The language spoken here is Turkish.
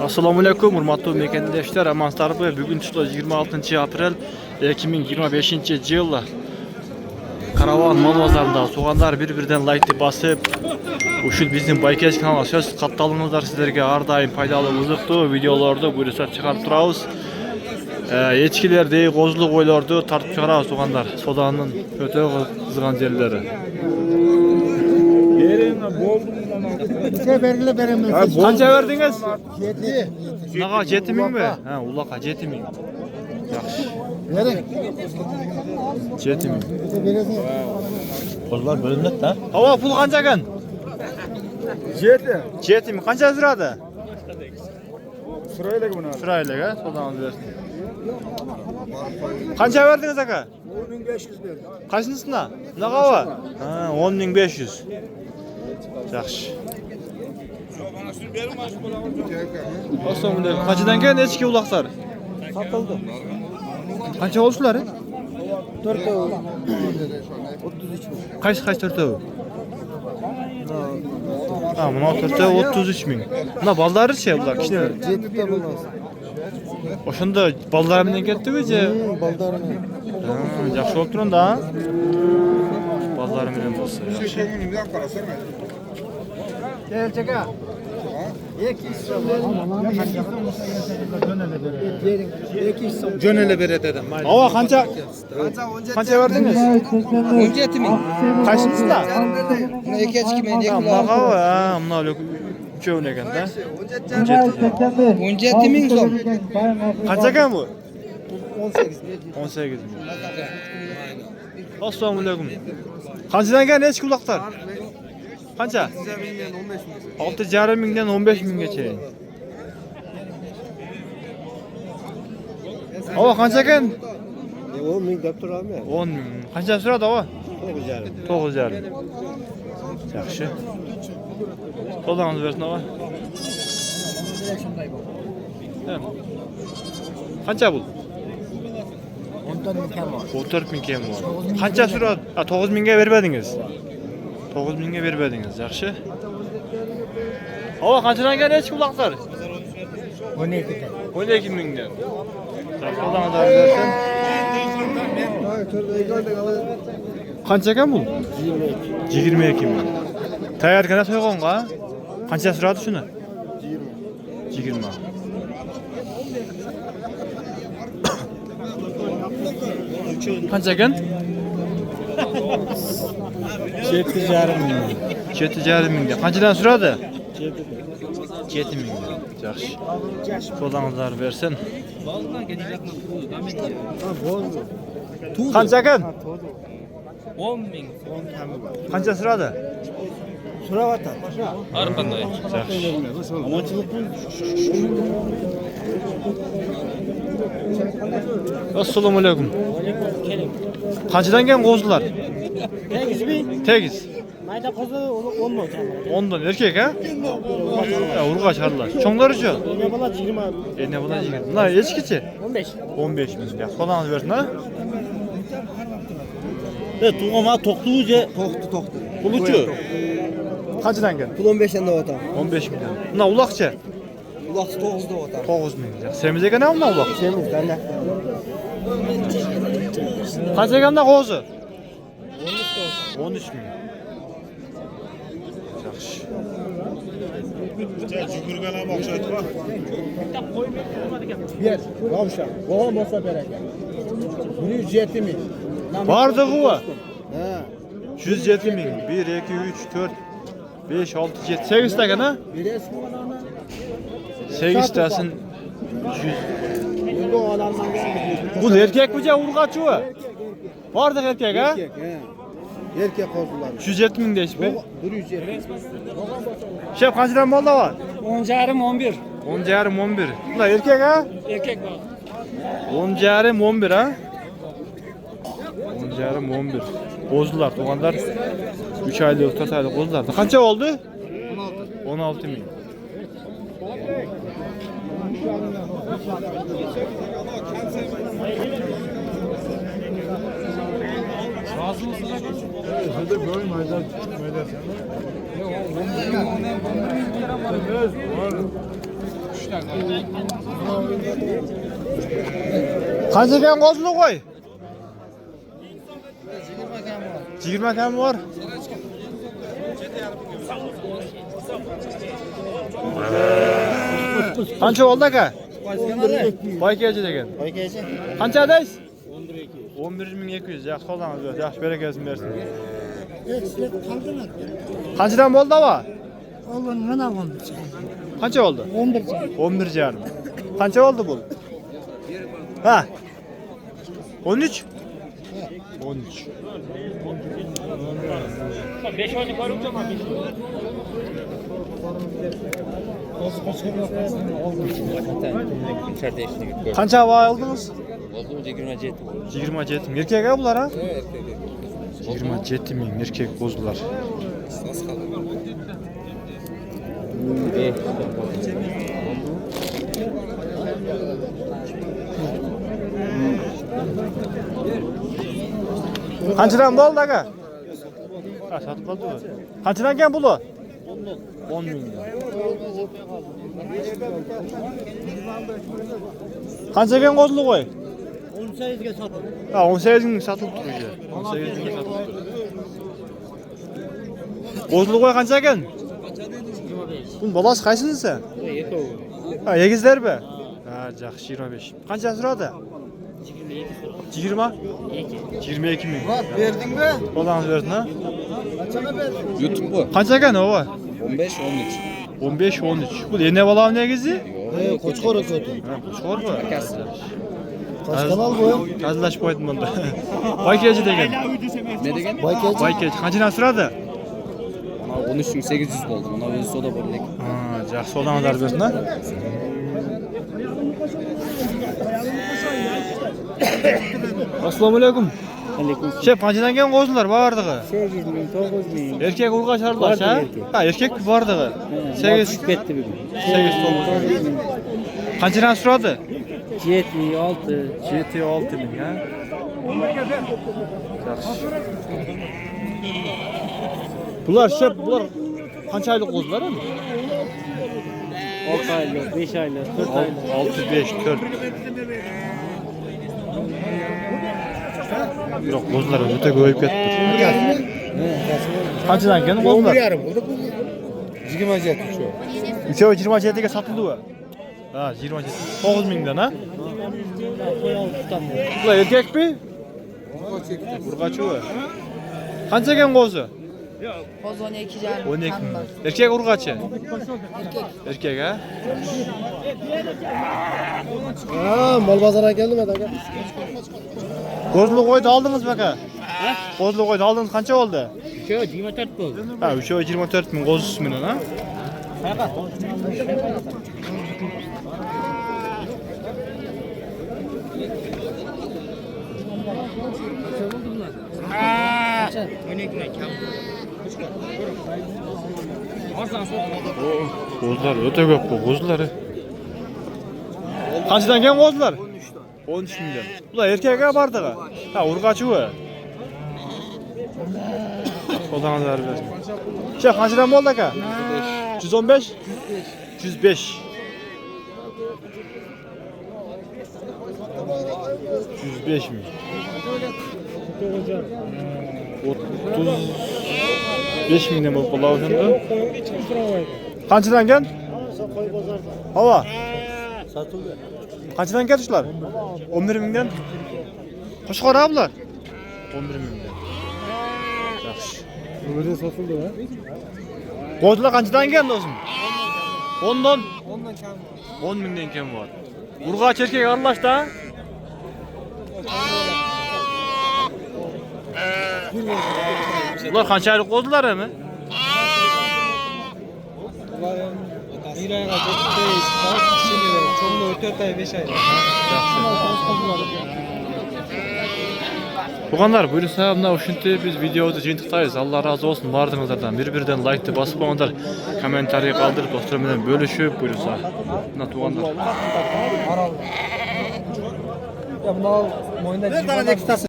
Assalamualaikum hurmatly mekendeshler, amansızlar. Bugün 26 aprel 2025 yıl. Karavan mal bazarında soğanlar bir-birinden like basıp uşul bizim Baykes kanalına söz kattalыңыздар, sizlerge ар дайым пайдалы кызыктуу видеолорду буюрса чыгарып турабыз. Ечкилерди, козулу койлорду тартып чыгарабыз соғандар. Соданын өтө кызган жерлери. Kança verdiniz? 7. Naga 7 min mi? Ha, ulaka 7 min. Yaxşı. Verin. 7 min. Kozlar bölündet da. Hava pul kança kan? 7. 7 min. Kança sırada? Sırayla bunu. Sırayla ha, sodan versin. Kança verdiniz aka? 10.500 verdim. Kaçıncısına? Naga var? Ha, 10.500. Yaxşı. Assalamualaikum. Kaçıdan geldi eski ulaklar? Satıldı. Kança oluşlar? 4 euro. 33 mi? Kaç 4 euro? Ha, buna 4 euro 33 min. Buna balları şey bunlar, kişine ver. 7'de bulmaz. Oşunda balları menden ketdi mi je? Baldarını. Ha, yaxşı olub turun da. Balları menden bolsa, yaxşı. Gel çeka. Cönele bere dedim. Hava kança? Kança verdiniz? 17 min. Kaçıncısında? Ne keçki men Ha, mağa ha, mına öyle üçövün eken de. 17 min son. Kança kan bu? 18. 18 min. Assalamualaikum. Kançadan geldi eski ulaklar? Kança? 6,5 mindən 15 min geçeyin. Ava kança kan? 10 min dep turam ya. 10 min. Kança sırada ava? 9,5. 9,5. Yaxşı. Sodanız versin ava. Hem. Kança bul? 14 min kem var. Kança sırada? Ha, 9 minge vermediniz. 9 minge vermediniz. Yaxşı. Ava kançadan geldi eski ulaklar? 12'den. 12 mindən. Sodanız versin. Kança kan bu? 22 min. Tayargana soyğonga? Kança sırada şunu? 20. Kança kan? 7,5 min. 7,5 min. Kançadan sırada? 7 min. Yaxşı. Sodanızlar versin. Kança kan? 10 min. Kança sırada? Suravata. Har qanday. Yaxşı. Assalamualaikum. Kançadan gelin qozular? 8 min. 8. Mayda qozu 10 mu? Ondan erkek ha? Ya urgaç harlar. Çoğunları Ne bala 20 abi. ne buna jigin? Buna eçkiçi? 15. 15 min. Ya sodanız versin ha? Tuğama toktuğuca Toktu. Bulucu. Kaçıdan gel? Pul 15'ten de vatan. 15 milyon. Buna ulakça? Ulaqsı 9'da vatan. 9 min. Ya semizege ne buna ulak? Semiz bende. Kaçıdan da qozu? 13 min. Yaxşı. Bir. Ravşan. Boğum olsa bereket. 107 min. Vardı bu. He. 107 min. 1, 2, 3, 4, 5, 6, 7, 8 tane ha? Bir eski bana 8 tanesinin 100. Bu adamdan geldi. Bu erkek mi urgaçı mı? Vardı erkek ha? Erkek he. Erkek kozular. 107 min deyiş mi? 107. Şef kaçıdan mal da var? 10,5 11. 10 yarım 11. Bunlar erkek ha? Erkek var. 10 yarım 11 ha? 10 yarım 11. Qozular, doğanlar 3 aylık, 4 aylık qozular. Kaça oldu? 16 min. Razı mısın? Qancha ekan qo'zli qo'y? 20 kam bor. Qancha oldi aka? Boykachi degan. Boykachi. Qancha deysiz? 11200. Yaxshi qo'ldangiz, yaxshi berekasini bersin. Qanchadan bo'ldi ava? Oğlum mana 11. Qancha oldi? 11. 11 jarım. Qancha oldi bu? Ha. 13? 13. 5 oyunu koyunca mı? Qancha ava oldingiz? Oldu 27. 27 ming. Erkek bular ha? 27 ming erkek qo'zlar. Qanchadan bo'ldi aka? Ha, sotib qoldimi? Qanchadan ekan bulu? 10 ming. Qancha ekan qo'zli qo'y? 18 ga sotdim. Ha, 18 ming sotib turibdi. 18 ming sotib turibdi. Qo'zli qo'y qancha ekan? 25. Bunun balası qaysini sen? Ha, egizlermi? Ha, yaxshi 25. Qancha so'radi? 20? 22 ming. Verdin mi? Qo'ldan berdin ha? Kaçana verdin? YouTube bu. Qancha ekan o? 15 13. 15-13. Bu yeni balam ne gizi? Koçkor ötürdüm. Ha, qo'shqor bu. Kaç kanal bu? Tazlashib qo'ydim bunda. Boykachi degan. Ne degen? Boykachi. Boykachi qanchadan so'radi? Ona 13.800 oldu. Ona özü soda bölük. Ha, yaxshi odamlar bersin ha. Assalomu alaykum. Shef, qanchadan kelgan qo'zlar bordig'i? 8 bin, 9 bin. Erkek urg'ach aralash ha? Ha, erkek bordig'i. 8 Bitti bugün. 8 9. Qanchadan so'radi? 7, 6. 7-6 ming ha. Yaxshi. Bular shef, bular qancha oylik qo'zlar endi? 6 aylık, 5 aylık, 4 aylık. 6-5-4. Yo'q, qo'zlar o'ta ko'payib ketdi. Qanchadan ekan qo'zlar? 11,5 bulduk bu. 27 şu. Uchovi 27 ga sotildi u. Ha, 27. 9 mingdan ha? Bular erkakmi? Urg'achi u. Qancha ekan qo'zi? Qo'z 12 jarm. 12 ming. Erkak urg'achi? Erkak ha? Ha, mal pazara geldi mi aka? Qo'zli qo'yni oldingizmi aka? Qo'zli qo'yni oldingiz qancha oldi? 24 bu. Ha, 24 ming qo'zisi bilan ha? Qo'zlar o'ta ko'p bu qo'zlari. Qanchadan kelgan qo'zlar? 13 mingdan. Bular erkakga bordig'i? Ha, urg'achi u. Qo'ldanlar bersin. Shef, qanchadan bo'ldi aka? 115? 105. 105 ming. 35 mingdan bo'lib qoldi o'shanda. Qanchadan kelgan? Hava. Satıldı. Qanchadan keldi shular? 11 mingdan. Qo'shqor ha bular? 11 mingdan. Yaxshi. Böyle satıldı ha. Qo'zlar qanchadan kelgan do'stim? 10dan. 10'dan kam. 10 mingdan kam bor. Urg'ach erkak aralashda. Ular qanchalik qo'zlarmi? Bir ayga 4 kişiler, çoğunluğu 4 ay 5 ay. Tuğanlar buyursa mına uşunti biz videoda jintықтайбыз. Allah razı olsun bardığınızlardan. Bir-birinden like'ты basıp qo'yinglar, kommentariy qoldirib, dostlar bilan bölüşüp buyursa. Mına tuğanlar. Ya bunlar moyunda